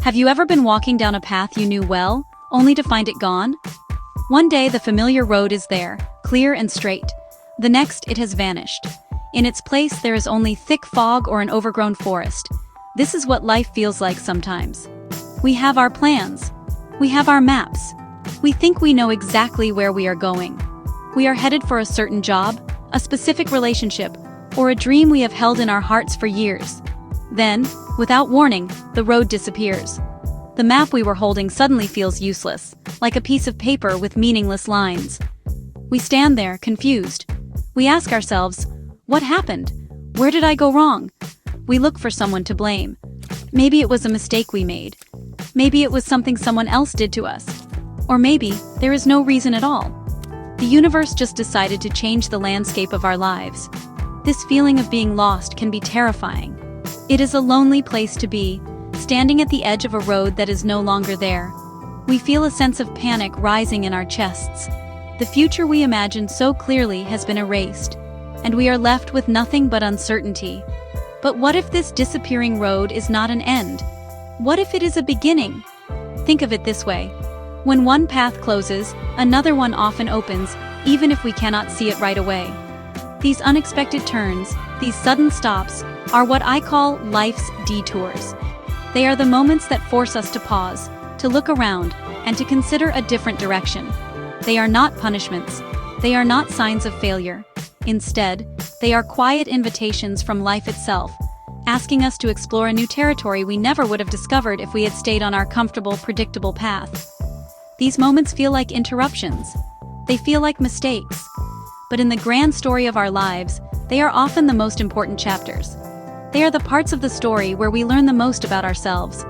Have you ever been walking down a path you knew well, only to find it gone? One day the familiar road is there, clear and straight. The next it has vanished. In its place there is only thick fog or an overgrown forest. This is what life feels like sometimes. We have our plans. We have our maps. We think we know exactly where we are going. We are headed for a certain job, a specific relationship, or a dream we have held in our hearts for years. Then, without warning, the road disappears. The map we were holding suddenly feels useless, like a piece of paper with meaningless lines. We stand there, confused. We ask ourselves, what happened? Where did I go wrong? We look for someone to blame. Maybe it was a mistake we made. Maybe it was something someone else did to us. Or maybe there is no reason at all. The universe just decided to change the landscape of our lives. This feeling of being lost can be terrifying. It is a lonely place to be, standing at the edge of a road that is no longer there. We feel a sense of panic rising in our chests. The future we imagined so clearly has been erased, and we are left with nothing but uncertainty. But what if this disappearing road is not an end? What if it is a beginning? Think of it this way. When one path closes, another one often opens, even if we cannot see it right away. These unexpected turns, these sudden stops, are what I call life's detours. They are the moments that force us to pause, to look around, and to consider a different direction. They are not punishments. They are not signs of failure. Instead, they are quiet invitations from life itself, asking us to explore a new territory we never would have discovered if we had stayed on our comfortable, predictable path. These moments feel like interruptions. They feel like mistakes. But in the grand story of our lives, they are often the most important chapters. They are the parts of the story where we learn the most about ourselves.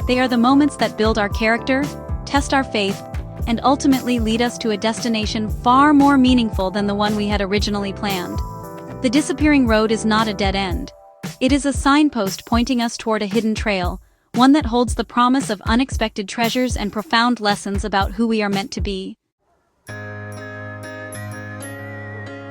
They are the moments that build our character, test our faith, and ultimately lead us to a destination far more meaningful than the one we had originally planned. The disappearing road is not a dead end. It is a signpost pointing us toward a hidden trail, one that holds the promise of unexpected treasures and profound lessons about who we are meant to be.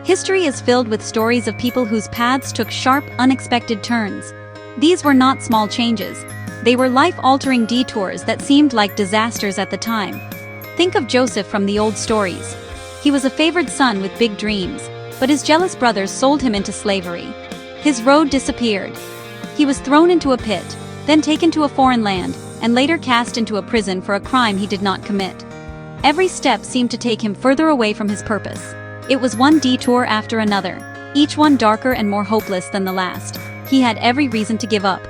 History is filled with stories of people whose paths took sharp, unexpected turns. These were not small changes. They were life-altering detours that seemed like disasters at the time. Think of Joseph from the old stories. He was a favored son with big dreams, but his jealous brothers sold him into slavery. His road disappeared. He was thrown into a pit, then taken to a foreign land, and later cast into a prison for a crime he did not commit. Every step seemed to take him further away from his purpose. It was one detour after another, each one darker and more hopeless than the last. He had every reason to give up.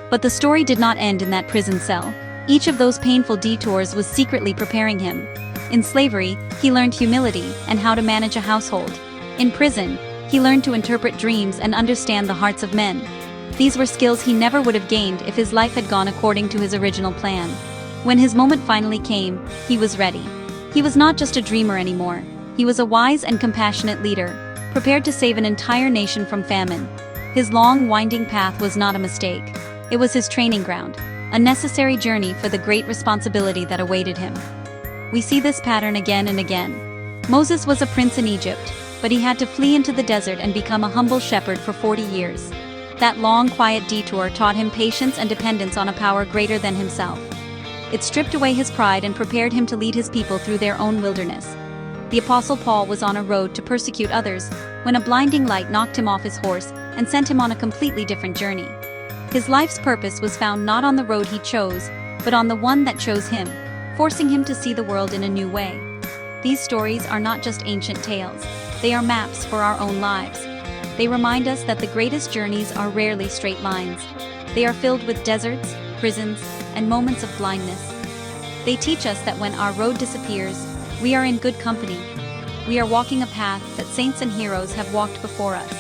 But the story did not end in that prison cell. Each of those painful detours was secretly preparing him. In slavery, he learned humility and how to manage a household. In prison, he learned to interpret dreams and understand the hearts of men. These were skills he never would have gained if his life had gone according to his original plan. When his moment finally came, he was ready. He was not just a dreamer anymore. He was a wise and compassionate leader, prepared to save an entire nation from famine. His long, winding path was not a mistake. It was his training ground, a necessary journey for the great responsibility that awaited him. We see this pattern again and again. Moses was a prince in Egypt, but he had to flee into the desert and become a humble shepherd for 40 years. That long, quiet detour taught him patience and dependence on a power greater than himself. It stripped away his pride and prepared him to lead his people through their own wilderness. The Apostle Paul was on a road to persecute others when a blinding light knocked him off his horse and sent him on a completely different journey. His life's purpose was found not on the road he chose, but on the one that chose him, forcing him to see the world in a new way. These stories are not just ancient tales. They are maps for our own lives. They remind us that the greatest journeys are rarely straight lines. They are filled with deserts, prisons, and moments of blindness. They teach us that when our road disappears, we are in good company. We are walking a path that saints and heroes have walked before us.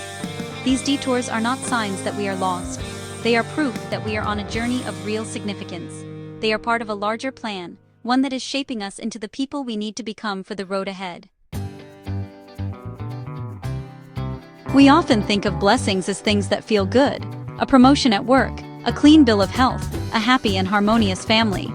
These detours are not signs that we are lost. They are proof that we are on a journey of real significance. They are part of a larger plan, one that is shaping us into the people we need to become for the road ahead. We often think of blessings as things that feel good: a promotion at work, a clean bill of health, a happy and harmonious family.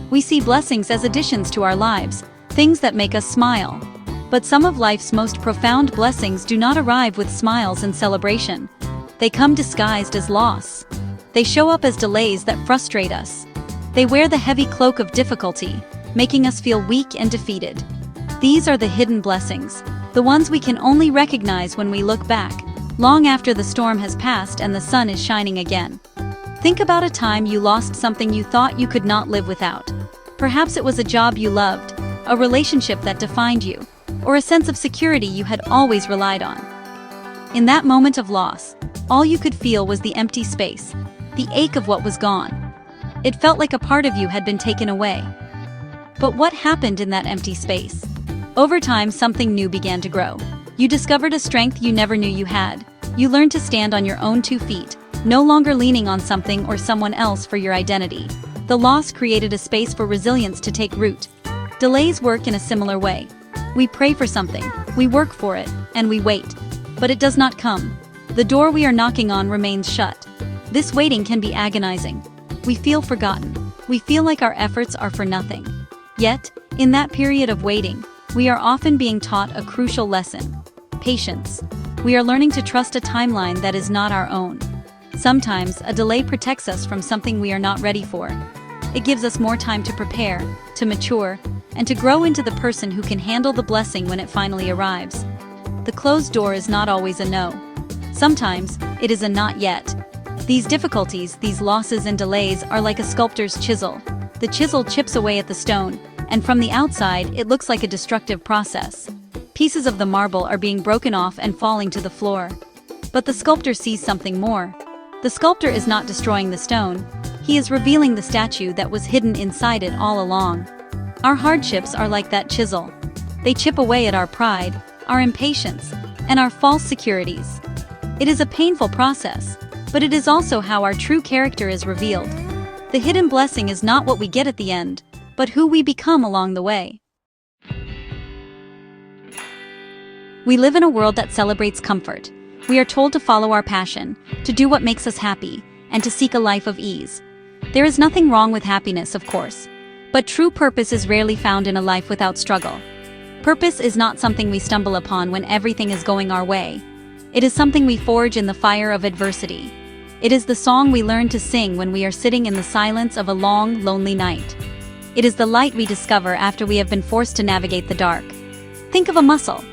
We see blessings as additions to our lives, things that make us smile. But some of life's most profound blessings do not arrive with smiles and celebration. They come disguised as loss. They show up as delays that frustrate us. They wear the heavy cloak of difficulty, making us feel weak and defeated. These are the hidden blessings, the ones we can only recognize when we look back, long after the storm has passed and the sun is shining again. Think about a time you lost something you thought you could not live without. Perhaps it was a job you loved, a relationship that defined you, or a sense of security you had always relied on. In that moment of loss, all you could feel was the empty space, the ache of what was gone. It felt like a part of you had been taken away. But what happened in that empty space? Over time, something new began to grow. You discovered a strength you never knew you had. You learned to stand on your own 2 feet, no longer leaning on something or someone else for your identity. The loss created a space for resilience to take root. Delays work in a similar way. We pray for something, we work for it, and we wait. But it does not come. The door we are knocking on remains shut. This waiting can be agonizing. We feel forgotten. We feel like our efforts are for nothing. Yet, in that period of waiting, we are often being taught a crucial lesson: patience. We are learning to trust a timeline that is not our own. Sometimes, a delay protects us from something we are not ready for. It gives us more time to prepare, to mature, and to grow into the person who can handle the blessing when it finally arrives. The closed door is not always a no. Sometimes, it is a not yet. These difficulties, these losses and delays are like a sculptor's chisel. The chisel chips away at the stone, and from the outside, it looks like a destructive process. Pieces of the marble are being broken off and falling to the floor. But the sculptor sees something more. The sculptor is not destroying the stone. He is revealing the statue that was hidden inside it all along. Our hardships are like that chisel. They chip away at our pride, our impatience, and our false securities. It is a painful process, but it is also how our true character is revealed. The hidden blessing is not what we get at the end, but who we become along the way. We live in a world that celebrates comfort. We are told to follow our passion, to do what makes us happy, and to seek a life of ease. There is nothing wrong with happiness, of course, but true purpose is rarely found in a life without struggle. Purpose is not something we stumble upon when everything is going our way. It is something we forge in the fire of adversity. It is the song we learn to sing when we are sitting in the silence of a long, lonely night. It is the light we discover after we have been forced to navigate the dark. Think of a muscle.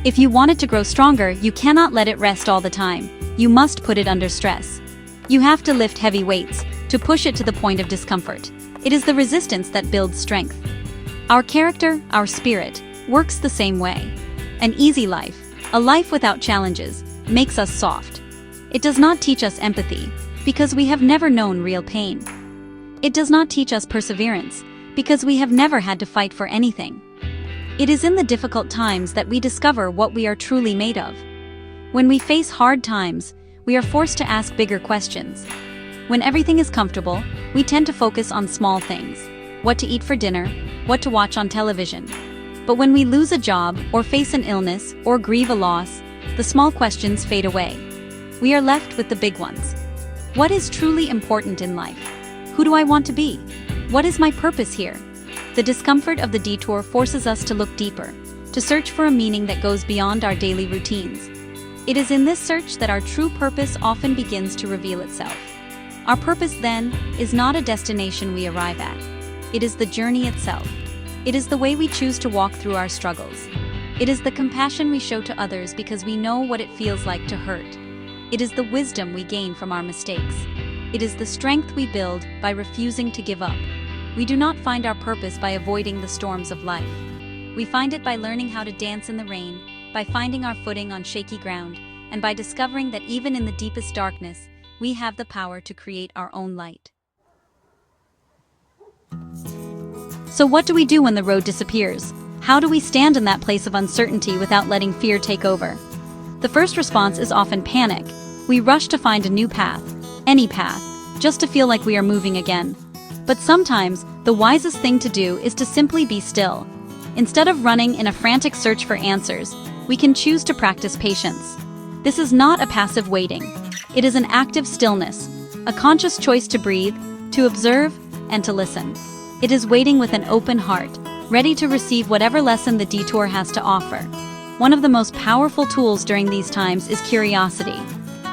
If you want it to grow stronger, you cannot let it rest all the time. You must put it under stress. You have to lift heavy weights, to push it to the point of discomfort. It is the resistance that builds strength. Our character, our spirit, works the same way. An easy life, a life without challenges, makes us soft. It does not teach us empathy, because we have never known real pain. It does not teach us perseverance, because we have never had to fight for anything. It is in the difficult times that we discover what we are truly made of. When we face hard times, we are forced to ask bigger questions. When everything is comfortable, we tend to focus on small things: what to eat for dinner, what to watch on television. But when we lose a job, or face an illness, or grieve a loss, the small questions fade away. We are left with the big ones. What is truly important in life? Who do I want to be? What is my purpose here? The discomfort of the detour forces us to look deeper, to search for a meaning that goes beyond our daily routines. It is in this search that our true purpose often begins to reveal itself. Our purpose, then, is not a destination we arrive at. It is the journey itself. It is the way we choose to walk through our struggles. It is the compassion we show to others because we know what it feels like to hurt. It is the wisdom we gain from our mistakes. It is the strength we build by refusing to give up. We do not find our purpose by avoiding the storms of life. We find it by learning how to dance in the rain, by finding our footing on shaky ground, and by discovering that even in the deepest darkness, we have the power to create our own light. So what do we do when the road disappears? How do we stand in that place of uncertainty without letting fear take over? The first response is often panic. We rush to find a new path, any path, just to feel like we are moving again. But sometimes, the wisest thing to do is to simply be still. Instead of running in a frantic search for answers, we can choose to practice patience. This is not a passive waiting. It is an active stillness, a conscious choice to breathe, to observe, and to listen. It is waiting with an open heart, ready to receive whatever lesson the detour has to offer. One of the most powerful tools during these times is curiosity.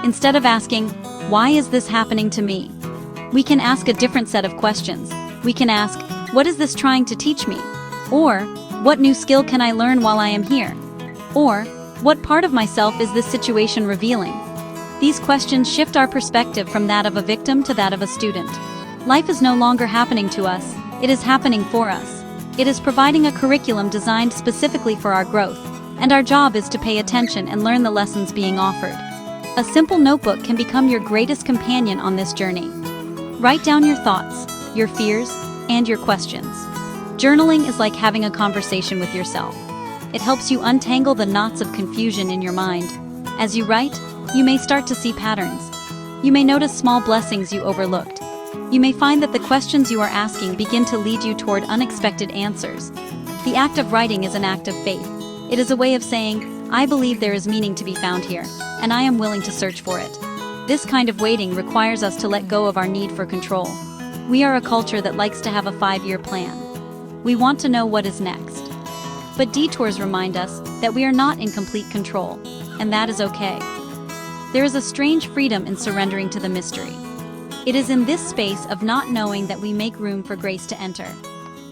Instead of asking, "Why is this happening to me?" we can ask a different set of questions. We can ask, what is this trying to teach me? Or, what new skill can I learn while I am here? Or, what part of myself is this situation revealing? These questions shift our perspective from that of a victim to that of a student. Life is no longer happening to us, it is happening for us. It is providing a curriculum designed specifically for our growth, and our job is to pay attention and learn the lessons being offered. A simple notebook can become your greatest companion on this journey. Write down your thoughts, your fears, and your questions. Journaling is like having a conversation with yourself. It helps you untangle the knots of confusion in your mind. As you write, you may start to see patterns. You may notice small blessings you overlooked. You may find that the questions you are asking begin to lead you toward unexpected answers. The act of writing is an act of faith. It is a way of saying, I believe there is meaning to be found here, and I am willing to search for it. This kind of waiting requires us to let go of our need for control. We are a culture that likes to have a 5-year plan. We want to know what is next. But detours remind us that we are not in complete control, and that is okay. There is a strange freedom in surrendering to the mystery. It is in this space of not knowing that we make room for grace to enter.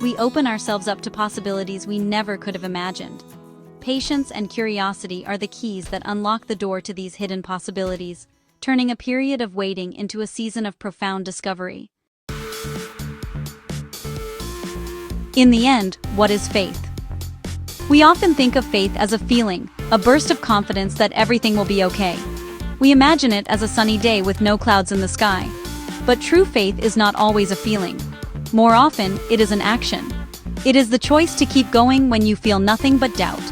We open ourselves up to possibilities we never could have imagined. Patience and curiosity are the keys that unlock the door to these hidden possibilities, turning a period of waiting into a season of profound discovery. In the end, what is faith? We often think of faith as a feeling, a burst of confidence that everything will be okay. We imagine it as a sunny day with no clouds in the sky. But true faith is not always a feeling. More often, it is an action. It is the choice to keep going when you feel nothing but doubt.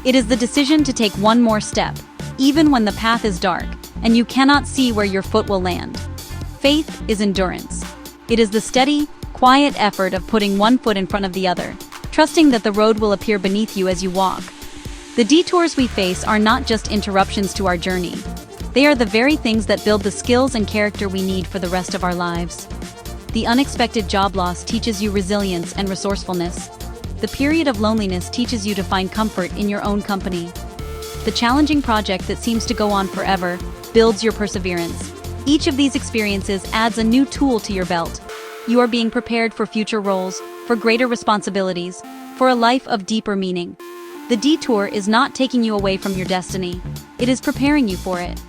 It is the decision to take one more step, even when the path is dark and you cannot see where your foot will land. Faith is endurance. It is the steady, quiet effort of putting one foot in front of the other, trusting that the road will appear beneath you as you walk. The detours we face are not just interruptions to our journey. They are the very things that build the skills and character we need for the rest of our lives. The unexpected job loss teaches you resilience and resourcefulness. The period of loneliness teaches you to find comfort in your own company. The challenging project that seems to go on forever builds your perseverance. Each of these experiences adds a new tool to your belt. You are being prepared for future roles, for greater responsibilities, for a life of deeper meaning. The detour is not taking you away from your destiny. It is preparing you for it.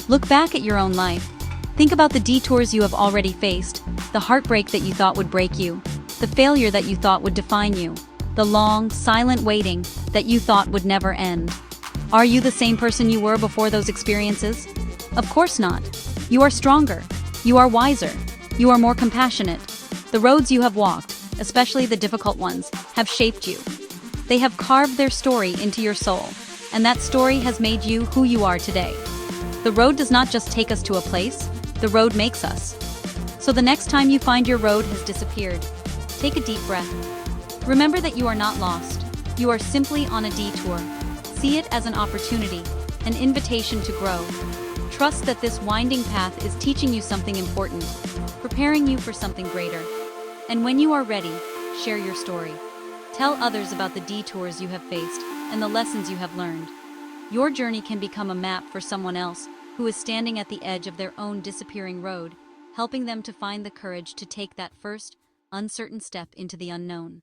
Look back at your own life. Think about the detours you have already faced, the heartbreak that you thought would break you, the failure that you thought would define you, the long, silent waiting that you thought would never end. Are you the same person you were before those experiences? Of course not. You are stronger. You are wiser. You are more compassionate. The roads you have walked, especially the difficult ones, have shaped you. They have carved their story into your soul, and that story has made you who you are today. The road does not just take us to a place, the road makes us. So the next time you find your road has disappeared, take a deep breath. Remember that you are not lost. You are simply on a detour. See it as an opportunity, an invitation to grow. Trust that this winding path is teaching you something important, preparing you for something greater. And when you are ready, share your story. Tell others about the detours you have faced and the lessons you have learned. Your journey can become a map for someone else who is standing at the edge of their own disappearing road, helping them to find the courage to take that first, uncertain step into the unknown.